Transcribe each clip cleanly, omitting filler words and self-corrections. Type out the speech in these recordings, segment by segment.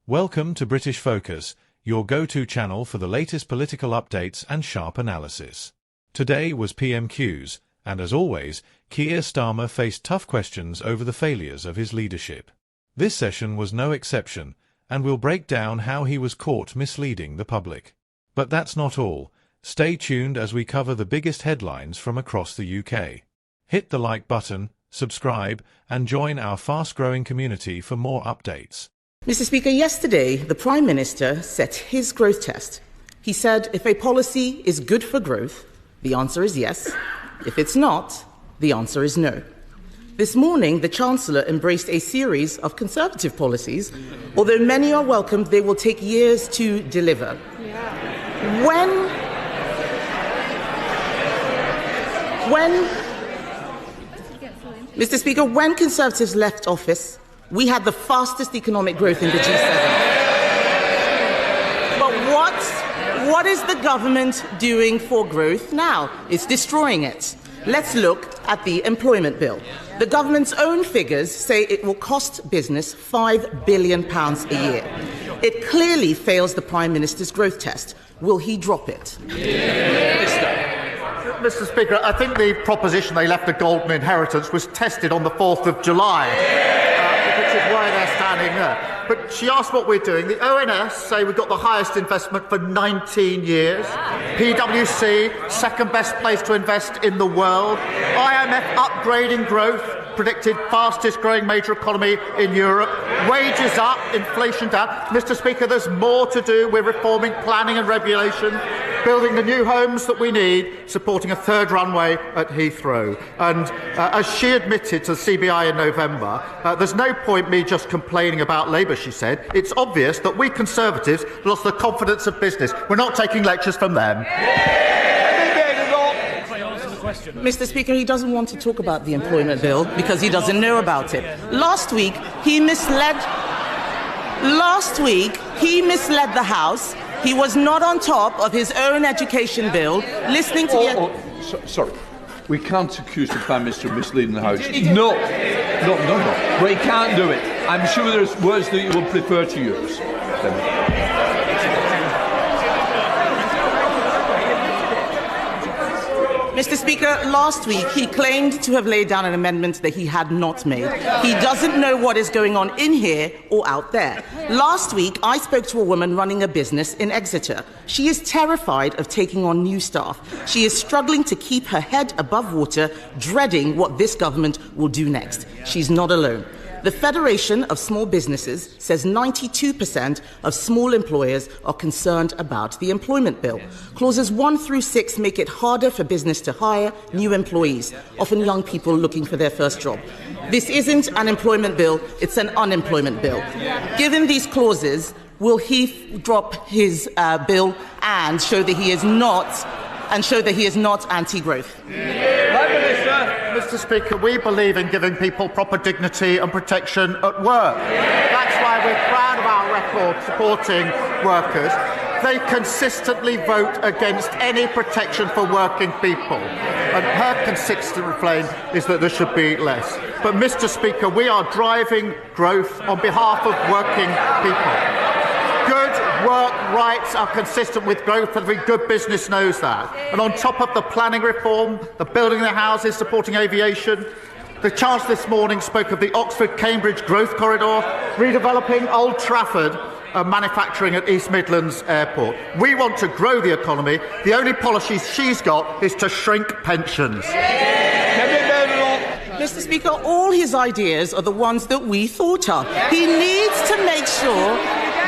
Welcome to British Focus, your go-to channel for the latest political updates and sharp analysis. Today was PMQs, and as always, Keir Starmer faced tough questions over the failures of his leadership. This session was no exception, and we'll break down how he was caught misleading the public. But that's not all. Stay tuned as we cover the biggest headlines from across the UK. Hit the like button, subscribe, and join our fast-growing community for more updates. Mr. Speaker, yesterday the Prime Minister set his growth test. He said if a policy is good for growth, the answer is yes. If it's not, the answer is no. This morning, the Chancellor embraced a series of Conservative policies. Although many are welcomed, they will take years to deliver. Mr. Speaker, when Conservatives left office, we had the fastest economic growth in the G7. But what is the government doing for growth now? It's destroying it. Let's look at the employment bill. The government's own figures say it will cost business £5 billion a year. It clearly fails the Prime Minister's growth test. Will he drop it? Mr. Speaker, I think the proposition they left a golden inheritance was tested on the 4th of July. Which is why they're standing there. But she asked what we're doing. The ONS say we've got the highest investment for 19 years. PwC, second best place to invest in the world. IMF upgrading growth, predicted fastest growing major economy in Europe. Wages up, inflation down. Mr. Speaker, there's more to do. We're reforming planning and regulation, building the new homes that we need, supporting a third runway at Heathrow. And as she admitted to the CBI in November, there's no point me just complaining about Labour, she said. It's obvious that we Conservatives lost the confidence of business. We're not taking lectures from them. Mr. Speaker, he doesn't want to talk about the employment bill because he doesn't know about it. Last week, he misled the House. He was not on top of his own education bill, listening to Sorry. We can't accuse the Prime Minister of misleading the House. No. But he can't do it. I'm sure there's words that you would prefer to use. Mr. Speaker, last week he claimed to have laid down an amendment that he had not made. He doesn't know what is going on in here or out there. Last week, I spoke to a woman running a business in Exeter. She is terrified of taking on new staff. She is struggling to keep her head above water, dreading what this government will do next. She's not alone. The Federation of Small Businesses says 92% of small employers are concerned about the employment bill. Clauses 1 through 6 make it harder for business to hire new employees, often young people looking for their first job. This isn't an employment bill, it's an unemployment bill. Given these clauses, will he drop his bill and show that he is not anti-growth? Mr. Speaker, we believe in giving people proper dignity and protection at work. That's why we're proud of our record supporting workers. They consistently vote against any protection for working people. And her consistent refrain is that there should be less. But, Mr. Speaker, we are driving growth on behalf of working people. Good work rights are consistent with growth, and every good business knows that. And on top of the planning reform, the building the houses, supporting aviation, the Chancellor this morning spoke of the Oxford-Cambridge growth corridor, redeveloping Old Trafford, and manufacturing at East Midlands Airport. We want to grow the economy. The only policy she's got is to shrink pensions. Mr. Speaker, all his ideas are the ones that we thought of. He needs to make sure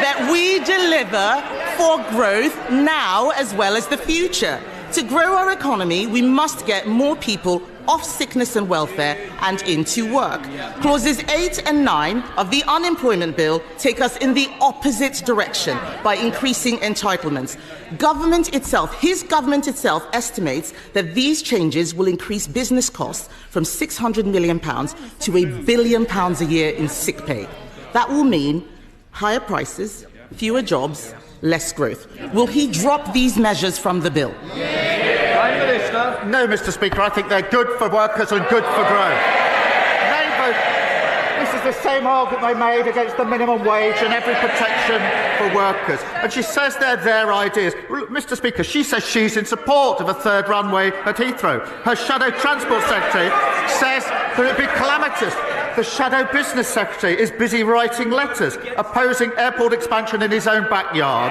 that we deliver for growth now as well as the future. To grow our economy, we must get more people off sickness and welfare and into work. Clauses 8 and 9 of the unemployment bill take us in the opposite direction by increasing entitlements. His government itself estimates that these changes will increase business costs from £600 million to £1 billion a year in sick pay. That will mean higher prices, fewer jobs, less growth. Will he drop these measures from the bill? No, Mr. Speaker. I think they're good for workers and good for growth. Mr. the same argument they made against the minimum wage and every protection for workers. And she says they're their ideas. Well, Mr. Speaker, she says she's in support of a third runway at Heathrow. Her shadow transport secretary says that it would be calamitous. The shadow business secretary is busy writing letters opposing airport expansion in his own backyard.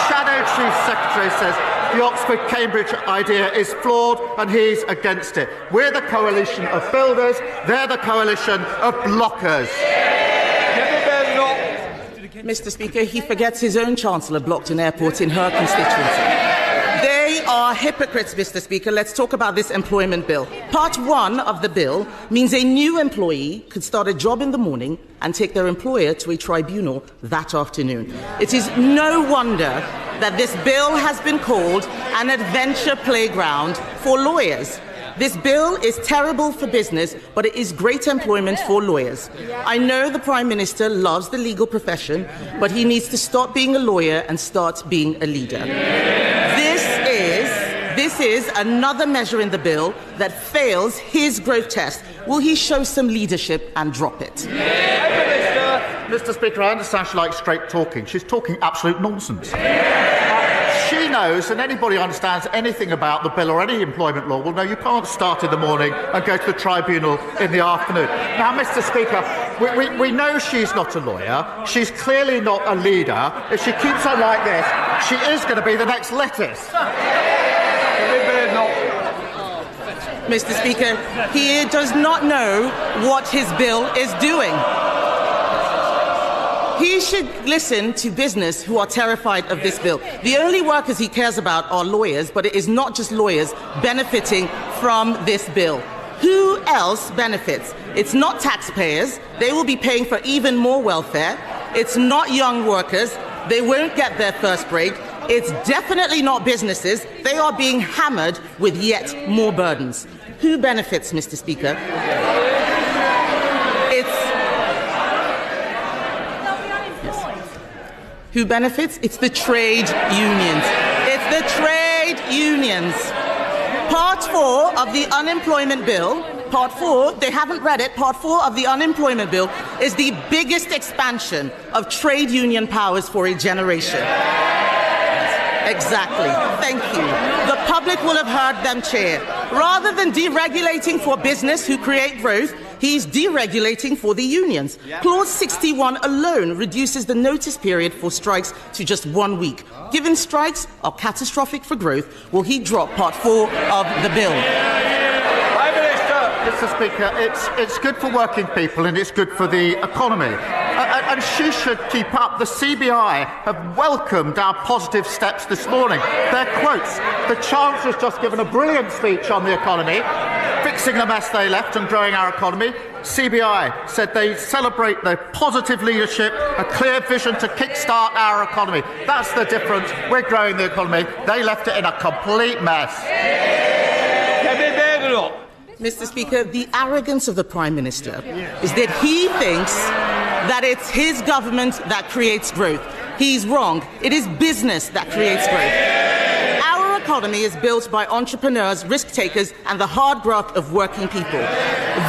Shadow chief secretary says the Oxford-Cambridge idea is flawed and he's against it. We're the coalition of builders, they're the coalition of blockers. Mr. Speaker, he forgets his own Chancellor blocked an airport in her constituency. They are hypocrites, Mr. Speaker. Let's talk about this employment bill. Part 1 of the bill means a new employee could start a job in the morning and take their employer to a tribunal that afternoon. It is no wonder that this bill has been called an adventure playground for lawyers. This bill is terrible for business, but it is great employment for lawyers. I know the Prime Minister loves the legal profession, but he needs to stop being a lawyer and start being a leader. This is another measure in the bill that fails his growth test. Will he show some leadership and drop it? Mr. Speaker, I understand she likes straight talking. She's talking absolute nonsense. She knows, and anybody who understands anything about the bill or any employment law will know you can't start in the morning and go to the tribunal in the afternoon. Now, Mr. Speaker, we know she's not a lawyer. She's clearly not a leader. If she keeps on like this, she is going to be the next lettuce. Mr. Speaker, he does not know what his bill is doing. He should listen to business who are terrified of this bill. The only workers he cares about are lawyers, but it is not just lawyers benefiting from this bill. Who else benefits? It's not taxpayers. They will be paying for even more welfare. It's not young workers. They won't get their first break. It's definitely not businesses. They are being hammered with yet more burdens. Who benefits, Mr. Speaker? Who benefits? It's the trade unions. It's the trade unions. Part 4 of the unemployment bill, Part 4, they haven't read it, Part 4 of the unemployment bill is the biggest expansion of trade union powers for a generation. Exactly. Thank you. The public will have heard them cheer. Rather than deregulating for business who create growth, he's deregulating for the unions. Clause 61 alone reduces the notice period for strikes to just 1 week. Given strikes are catastrophic for growth, will he drop Part 4 of the bill? Prime Minister. Mr. Speaker, it's good for working people and it's good for the economy. And she should keep up. The CBI have welcomed our positive steps this morning. Their quotes. The Chancellor's just given a brilliant speech on the economy, fixing the mess they left and growing our economy. CBI said they celebrate their positive leadership, a clear vision to kickstart our economy. That's the difference. We're growing the economy. They left it in a complete mess. Mr. Speaker, the arrogance of the Prime Minister is that he thinks that it's his government that creates growth. He's wrong. It is business that creates growth. Our economy is built by entrepreneurs, risk takers, and the hard graft of working people.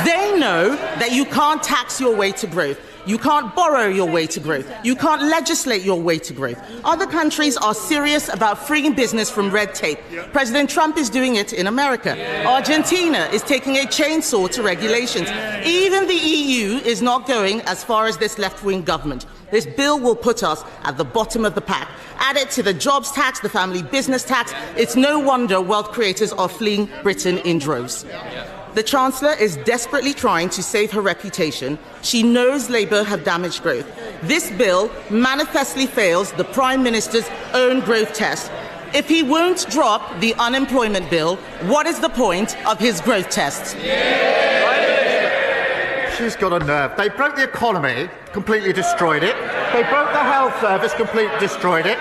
They know that you can't tax your way to growth. You can't borrow your way to growth. You can't legislate your way to growth. Other countries are serious about freeing business from red tape. President Trump is doing it in America. Argentina is taking a chainsaw to regulations. Even the EU is not going as far as this left-wing government. This bill will put us at the bottom of the pack. Add it to the jobs tax, the family business tax. It's no wonder wealth creators are fleeing Britain in droves. The Chancellor is desperately trying to save her reputation. She knows Labour have damaged growth. This bill manifestly fails the Prime Minister's own growth test. If he won't drop the unemployment bill, what is the point of his growth test? She's got a nerve. They broke the economy, completely destroyed it. They broke the health service, completely destroyed it.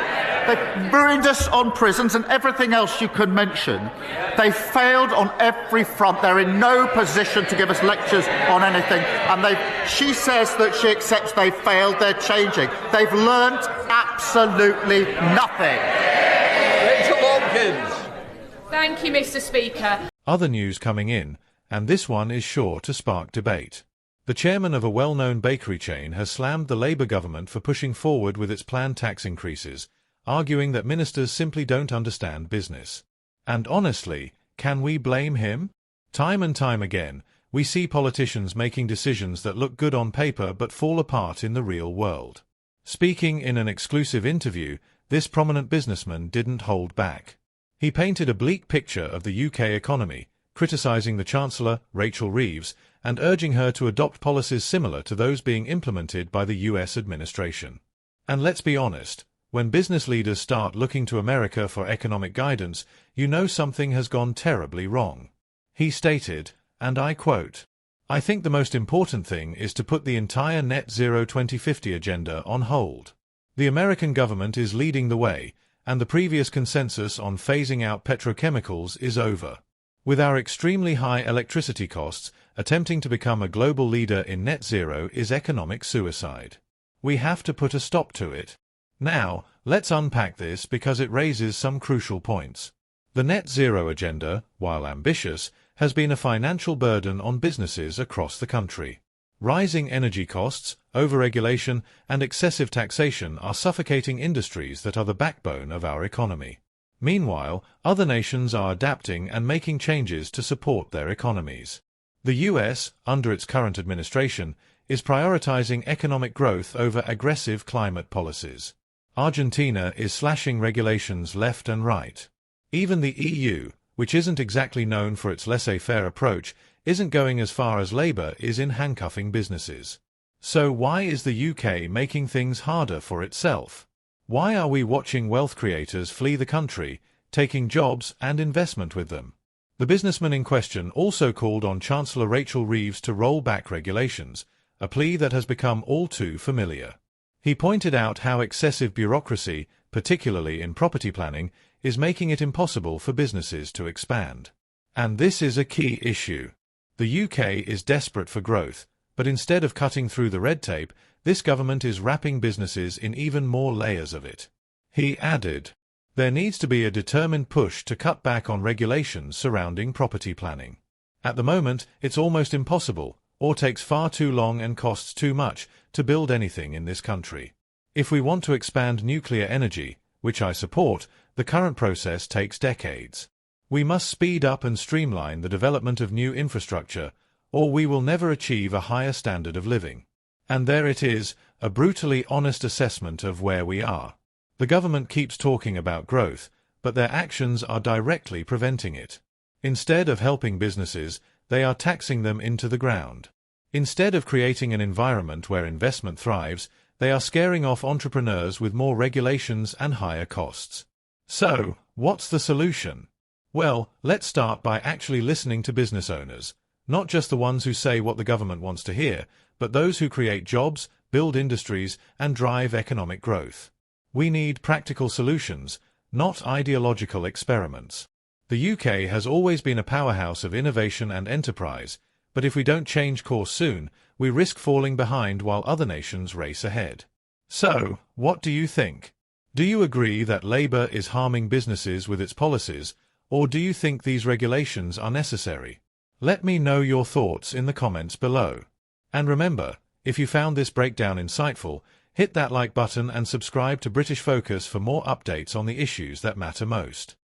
They've ruined us on prisons and everything else you can mention. They failed on every front. They're in no position to give us lectures on anything. And she says that she accepts they failed. They're changing. They've learnt absolutely nothing. Thank you, Mr. Speaker. Other news coming in, and this one is sure to spark debate. The chairman of a well-known bakery chain has slammed the Labour government for pushing forward with its planned tax increases, arguing that ministers simply don't understand business. And honestly, can we blame him? Time and time again, we see politicians making decisions that look good on paper but fall apart in the real world. Speaking in an exclusive interview, this prominent businessman didn't hold back. He painted a bleak picture of the UK economy, criticising the Chancellor, Rachel Reeves, and urging her to adopt policies similar to those being implemented by the US administration. And let's be honest, when business leaders start looking to America for economic guidance, you know something has gone terribly wrong. He stated, and I quote, "I think the most important thing is to put the entire Net Zero 2050 agenda on hold. The American government is leading the way, and the previous consensus on phasing out petrochemicals is over. With our extremely high electricity costs, attempting to become a global leader in net zero is economic suicide. We have to put a stop to it." Now, let's unpack this because it raises some crucial points. The net zero agenda, while ambitious, has been a financial burden on businesses across the country. Rising energy costs, overregulation, and excessive taxation are suffocating industries that are the backbone of our economy. Meanwhile, other nations are adapting and making changes to support their economies. The US, under its current administration, is prioritizing economic growth over aggressive climate policies. Argentina is slashing regulations left and right. Even the EU, which isn't exactly known for its laissez-faire approach, isn't going as far as Labour is in handcuffing businesses. So why is the UK making things harder for itself? Why are we watching wealth creators flee the country, taking jobs and investment with them? The businessman in question also called on Chancellor Rachel Reeves to roll back regulations, a plea that has become all too familiar. He pointed out how excessive bureaucracy, particularly in property planning, is making it impossible for businesses to expand. And this is a key issue. The UK is desperate for growth, but instead of cutting through the red tape, this government is wrapping businesses in even more layers of it. He added, "There needs to be a determined push to cut back on regulations surrounding property planning. At the moment, it's almost impossible, or takes far too long and costs too much, to build anything in this country. If we want to expand nuclear energy, which I support, the current process takes decades. We must speed up and streamline the development of new infrastructure, or we will never achieve a higher standard of living." And there it is, a brutally honest assessment of where we are. The government keeps talking about growth, but their actions are directly preventing it. Instead of helping businesses, they are taxing them into the ground. Instead of creating an environment where investment thrives, they are scaring off entrepreneurs with more regulations and higher costs. So, what's the solution? Well, let's start by actually listening to business owners, not just the ones who say what the government wants to hear, but those who create jobs, build industries, and drive economic growth. We need practical solutions, not ideological experiments. The UK has always been a powerhouse of innovation and enterprise, but if we don't change course soon, we risk falling behind while other nations race ahead. So, what do you think? Do you agree that Labour is harming businesses with its policies, or do you think these regulations are necessary? Let me know your thoughts in the comments below. And remember, if you found this breakdown insightful, hit that like button and subscribe to British Focus for more updates on the issues that matter most.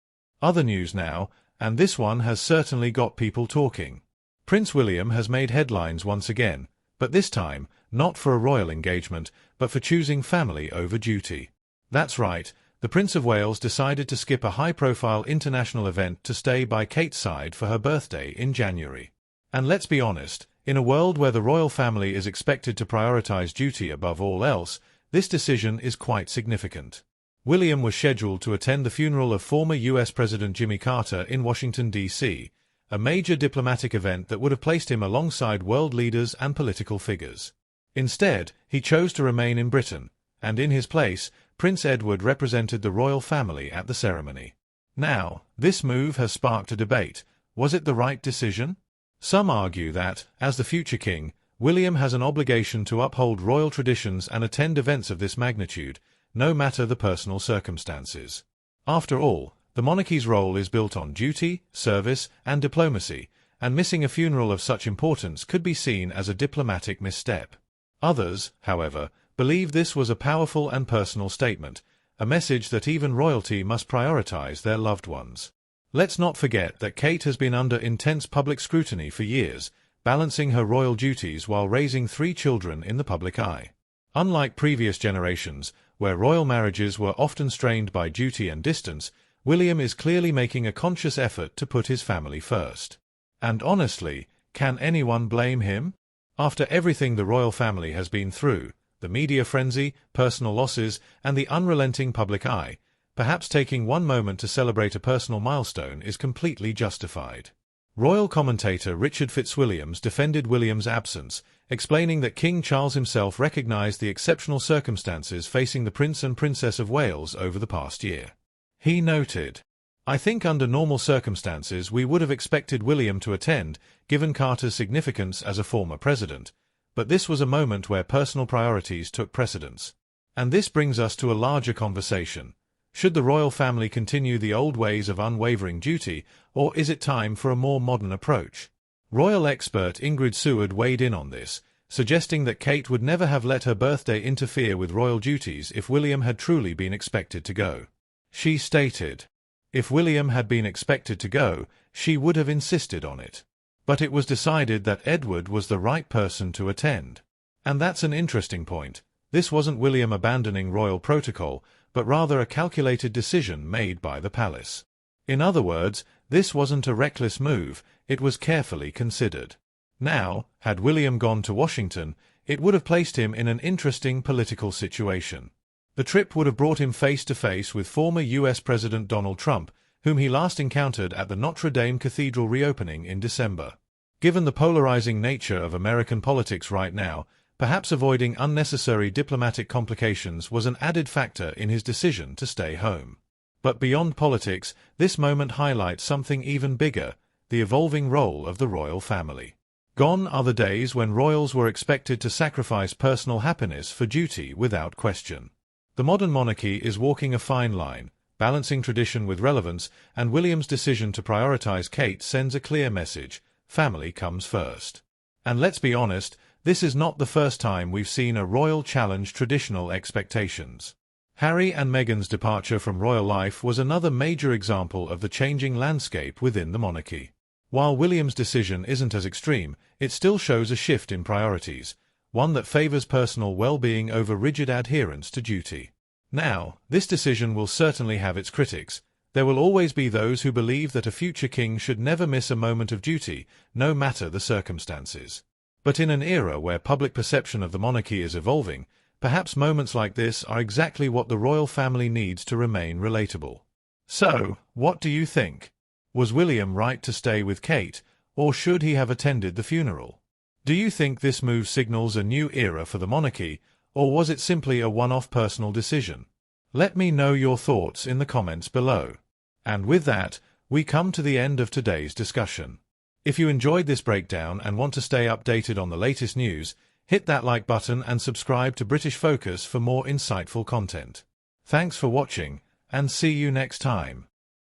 Other news now, and this one has certainly got people talking. Prince William has made headlines once again, but this time, not for a royal engagement, but for choosing family over duty. That's right, the Prince of Wales decided to skip a high-profile international event to stay by Kate's side for her birthday in January. And let's be honest, in a world where the royal family is expected to prioritise duty above all else, this decision is quite significant. William was scheduled to attend the funeral of former US President Jimmy Carter in Washington, D.C., a major diplomatic event that would have placed him alongside world leaders and political figures. Instead, he chose to remain in Britain, and in his place, Prince Edward represented the royal family at the ceremony. Now, this move has sparked a debate. Was it the right decision? Some argue that, as the future king, William has an obligation to uphold royal traditions and attend events of this magnitude, no matter the personal circumstances. After all, the monarchy's role is built on duty, service, and diplomacy, and missing a funeral of such importance could be seen as a diplomatic misstep. Others, however, believe this was a powerful and personal statement, a message that even royalty must prioritize their loved ones. Let's not forget that Kate has been under intense public scrutiny for years, balancing her royal duties while raising 3 children in the public eye. Unlike previous generations, where royal marriages were often strained by duty and distance, William is clearly making a conscious effort to put his family first. And honestly, can anyone blame him? After everything the royal family has been through, the media frenzy, personal losses, and the unrelenting public eye, perhaps taking one moment to celebrate a personal milestone is completely justified. Royal commentator Richard Fitzwilliams defended William's absence, explaining that King Charles himself recognized the exceptional circumstances facing the Prince and Princess of Wales over the past year. He noted, "I think under normal circumstances we would have expected William to attend, given Carter's significance as a former president, but this was a moment where personal priorities took precedence. And this brings us to a larger conversation. Should the royal family continue the old ways of unwavering duty, or is it time for a more modern approach?" Royal expert Ingrid Seward weighed in on this, suggesting that Kate would never have let her birthday interfere with royal duties if William had truly been expected to go. She stated, "If William had been expected to go, she would have insisted on it. But it was decided that Edward was the right person to attend." And that's an interesting point. This wasn't William abandoning royal protocol, but rather a calculated decision made by the palace. In other words, this wasn't a reckless move, it was carefully considered. Now, had William gone to Washington, it would have placed him in an interesting political situation. The trip would have brought him face to face with former U.S. President Donald Trump, whom he last encountered at the Notre Dame Cathedral reopening in December. Given the polarizing nature of American politics right now, perhaps avoiding unnecessary diplomatic complications was an added factor in his decision to stay home. But beyond politics, this moment highlights something even bigger, the evolving role of the royal family. Gone are the days when royals were expected to sacrifice personal happiness for duty without question. The modern monarchy is walking a fine line, balancing tradition with relevance, and William's decision to prioritize Kate sends a clear message: family comes first. And let's be honest, this is not the first time we've seen a royal challenge traditional expectations. Harry and Meghan's departure from royal life was another major example of the changing landscape within the monarchy. While William's decision isn't as extreme, it still shows a shift in priorities, one that favors personal well-being over rigid adherence to duty. Now, this decision will certainly have its critics. There will always be those who believe that a future king should never miss a moment of duty, no matter the circumstances. But in an era where public perception of the monarchy is evolving, perhaps moments like this are exactly what the royal family needs to remain relatable. So, what do you think? Was William right to stay with Kate, or should he have attended the funeral? Do you think this move signals a new era for the monarchy, or was it simply a one-off personal decision? Let me know your thoughts in the comments below. And with that, we come to the end of today's discussion. If you enjoyed this breakdown and want to stay updated on the latest news, hit that like button and subscribe to British Focus for more insightful content. Thanks for watching, and see you next time.